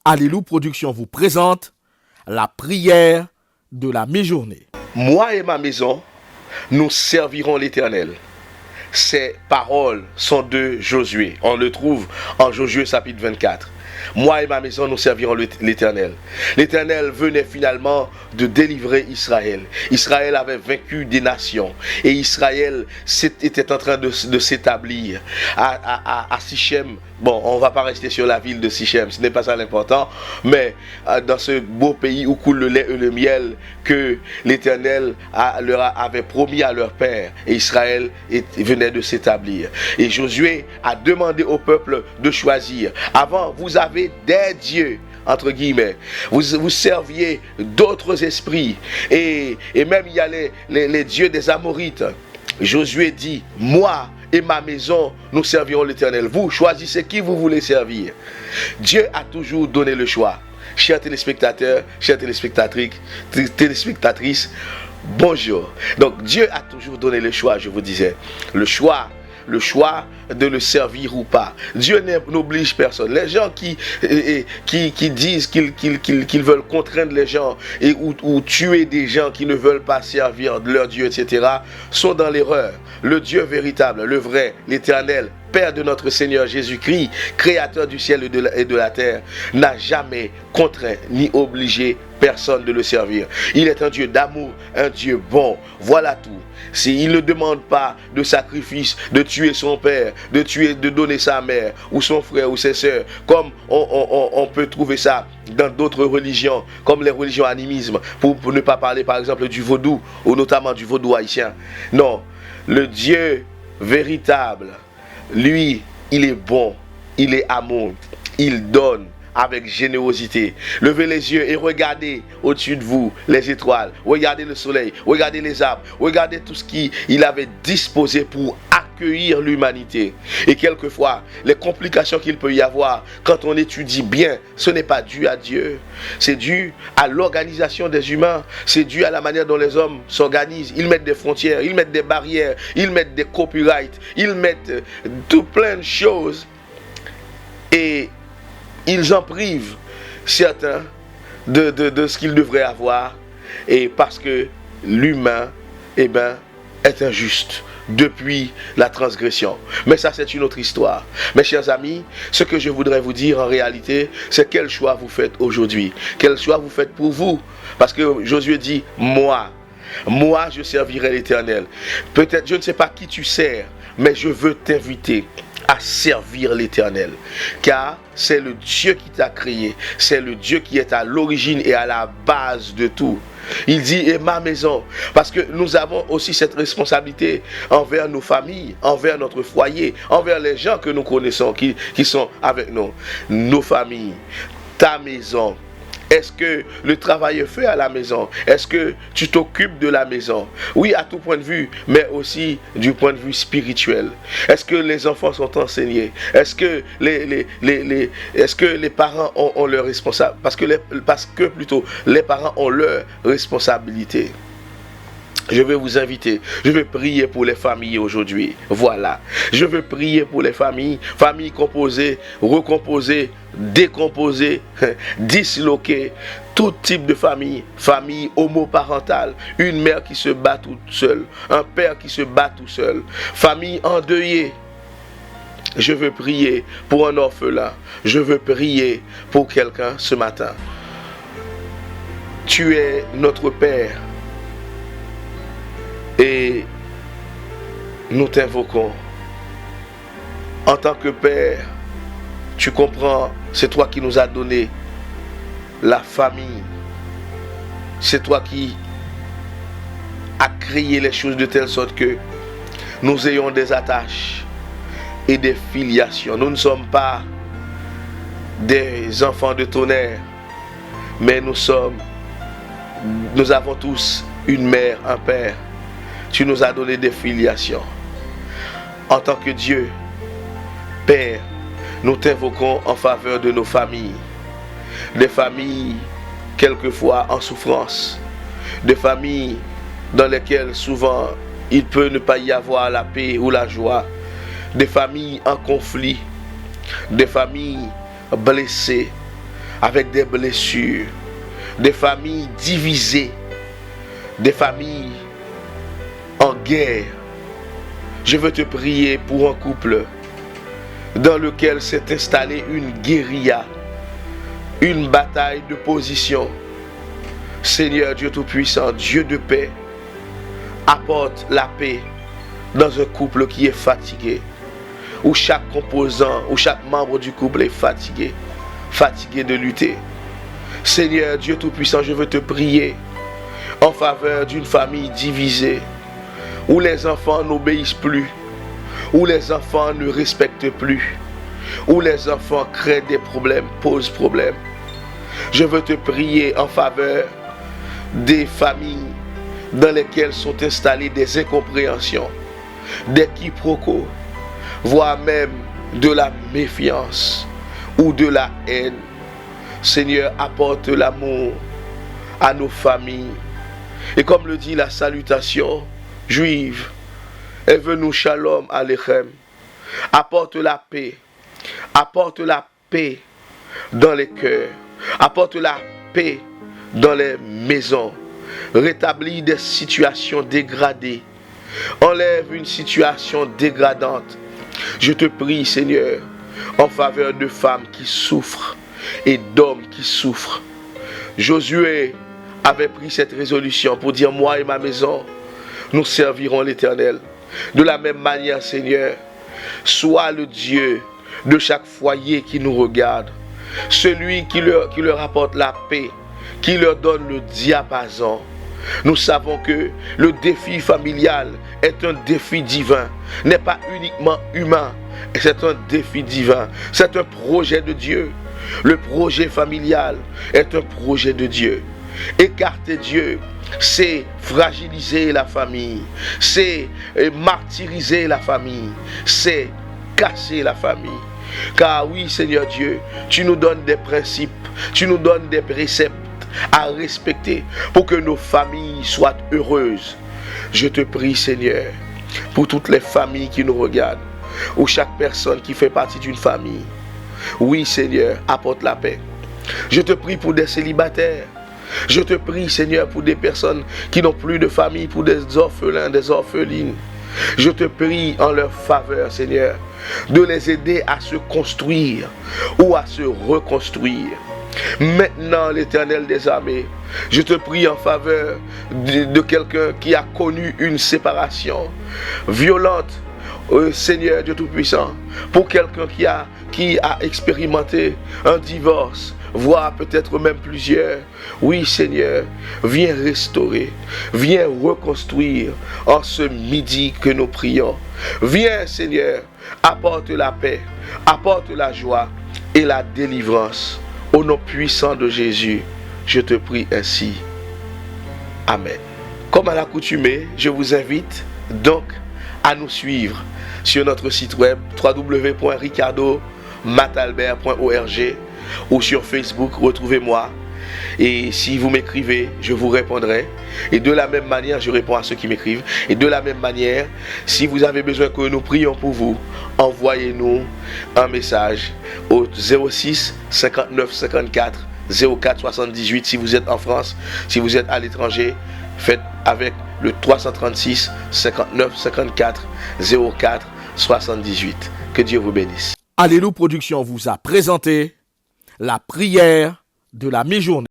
Alléluia Production vous présente la prière de la mi-journée. Moi et ma maison, nous servirons l'Éternel. Ces paroles sont de Josué. On le trouve en Josué chapitre 24. Moi et ma maison, nous servirons l'Éternel. L'Éternel venait finalement de délivrer Israël. Israël avait vaincu des nations. Et Israël était en train de s'établir à Sichem. Bon, on ne va pas rester sur la ville de Sichem, ce n'est pas ça l'important. Mais dans ce beau pays où coule le lait et le miel que l'Éternel leur avait promis à leur père. Et Israël venait de s'établir. Et Josué a demandé au peuple de choisir. Avant, vous avez des dieux, entre guillemets. Vous serviez d'autres esprits. Et même il y a les dieux des Amorites. Josué dit, moi et ma maison, nous servirons l'Éternel. Vous choisissez qui vous voulez servir. Dieu a toujours donné le choix. Chers téléspectateurs, chères téléspectatrices, bonjour. Donc Dieu a toujours donné le choix, je vous disais. Le choix de le servir ou pas. Dieu n'oblige personne. Les gens qui disent qu'ils veulent contraindre les gens ou tuer des gens qui ne veulent pas servir leur Dieu, etc., sont dans l'erreur. Le Dieu véritable, le vrai, l'Éternel, Père de notre Seigneur Jésus-Christ, Créateur du ciel et de la terre, n'a jamais contraint ni obligé personne de le servir. Il est un Dieu d'amour, un Dieu bon. Voilà tout. Il ne demande pas de sacrifice, de tuer son père, de donner sa mère, ou son frère, ou ses sœurs, comme on peut trouver ça dans d'autres religions, comme les religions animisme, pour ne pas parler par exemple du vaudou, ou notamment du vaudou haïtien. Non, le Dieu véritable, lui, il est bon, il est amour, il donne avec générosité. Levez les yeux et regardez au-dessus de vous les étoiles, regardez le soleil, regardez les arbres, regardez tout ce qu'il avait disposé pour accueillir l'humanité. Et quelquefois, les complications qu'il peut y avoir, quand on étudie bien, ce n'est pas dû à Dieu. C'est dû à l'organisation des humains. C'est dû à la manière dont les hommes s'organisent. Ils mettent des frontières, ils mettent des barrières, ils mettent des copyrights, ils mettent tout plein de choses. Et ils en privent certains de ce qu'ils devraient avoir. Et parce que l'humain, est injuste depuis la transgression. Mais ça, c'est une autre histoire. Mes chers amis, ce que je voudrais vous dire en réalité, c'est quel choix vous faites aujourd'hui. Quel choix vous faites pour vous. Parce que Josué dit, moi, je servirai l'Éternel. Peut-être, je ne sais pas qui tu sers, mais je veux t'inviter à servir l'Éternel, car c'est le Dieu qui t'a créé, c'est le Dieu qui est à l'origine et à la base de tout. Il dit, et ma maison, parce que nous avons aussi cette responsabilité envers nos familles, envers notre foyer, envers les gens que nous connaissons, qui sont avec nous, nos familles, ta maison. Est-ce que le travail est fait à la maison? Est-ce que tu t'occupes de la maison? Oui, à tout point de vue, mais aussi du point de vue spirituel. Est-ce que les enfants sont enseignés? Est-ce que les parents ont leur responsabilité? Parce que plutôt, les parents ont leur responsabilité. Je vais vous inviter, je vais prier pour les familles aujourd'hui. Voilà, je veux prier pour les familles composées, recomposées, décomposées, disloquées, tout type de famille homoparentale, une mère qui se bat toute seule, un père qui se bat tout seul, famille endeuillée. Je veux prier pour un orphelin, je veux prier pour quelqu'un ce matin. Tu es notre Père. Et nous t'invoquons. En tant que Père, tu comprends, c'est toi qui nous as donné la famille. C'est toi qui as créé les choses de telle sorte que nous ayons des attaches et des filiations. Nous ne sommes pas des enfants de tonnerre, mais nous avons tous une mère, un père. Tu nous as donné des filiations. En tant que Dieu, Père, nous t'invoquons en faveur de nos familles. Des familles, quelquefois, en souffrance. Des familles dans lesquelles, souvent, il peut ne pas y avoir la paix ou la joie. Des familles en conflit. Des familles blessées. avec des blessures, des familles divisées, des familles en guerre. Je veux te prier pour un couple dans lequel s'est installée une guérilla, une bataille de position. Seigneur Dieu Tout-Puissant, Dieu de paix, apporte la paix dans un couple qui est fatigué, où chaque composant, où chaque membre du couple est fatigué de lutter. Seigneur Dieu Tout-Puissant, je veux te prier en faveur d'une famille divisée, où les enfants n'obéissent plus, où les enfants ne respectent plus, où les enfants créent des problèmes, posent problème. Je veux te prier en faveur des familles dans lesquelles sont installées des incompréhensions, des quiproquos, voire même de la méfiance ou de la haine. Seigneur, apporte l'amour à nos familles. Et comme le dit la salutation juive, Evenu Shalom Alechem, apporte la paix dans les cœurs, apporte la paix dans les maisons, rétablis des situations dégradées, enlève une situation dégradante. Je te prie, Seigneur, en faveur de femmes qui souffrent et d'hommes qui souffrent. Josué avait pris cette résolution pour dire: moi et ma maison, nous servirons l'Éternel. De la même manière, Seigneur, sois le Dieu de chaque foyer qui nous regarde, celui qui leur apporte la paix, qui leur donne le diapason. Nous savons que le défi familial est un défi divin, n'est pas uniquement humain, c'est un défi divin, c'est un projet de Dieu. Le projet familial est un projet de Dieu. Écarter Dieu, c'est fragiliser la famille, c'est martyriser la famille, c'est casser la famille. Car oui, Seigneur Dieu, tu nous donnes des principes, tu nous donnes des préceptes à respecter pour que nos familles soient heureuses. Je te prie, Seigneur, pour toutes les familles qui nous regardent, ou chaque personne qui fait partie d'une famille. Oui, Seigneur, apporte la paix. Je te prie pour des célibataires. Je te prie, Seigneur, pour des personnes qui n'ont plus de famille, pour des orphelins, des orphelines. Je te prie en leur faveur, Seigneur, de les aider à se construire ou à se reconstruire. Maintenant, l'Éternel des armées, je te prie en faveur de quelqu'un qui a connu une séparation violente. Seigneur Dieu Tout-Puissant, pour quelqu'un qui a expérimenté un divorce, voire peut-être même plusieurs. Oui, Seigneur, viens restaurer, viens reconstruire en ce midi que nous prions. Viens, Seigneur, apporte la paix, apporte la joie et la délivrance. Au nom puissant de Jésus, je te prie ainsi. Amen. Comme à l'accoutumée, je vous invite donc à nous suivre sur notre site web www.ricardomatalbert.org ou sur Facebook, retrouvez-moi. Et si vous m'écrivez, je vous répondrai. Et de la même manière, je réponds à ceux qui m'écrivent. Et de la même manière, si vous avez besoin que nous prions pour vous, envoyez-nous un message au 06 59 54 04 78 si vous êtes en France. Si vous êtes à l'étranger, faites avec le 336 59 54 04 78. Que Dieu vous bénisse. Alléluia Production vous a présenté la prière de la mi-journée.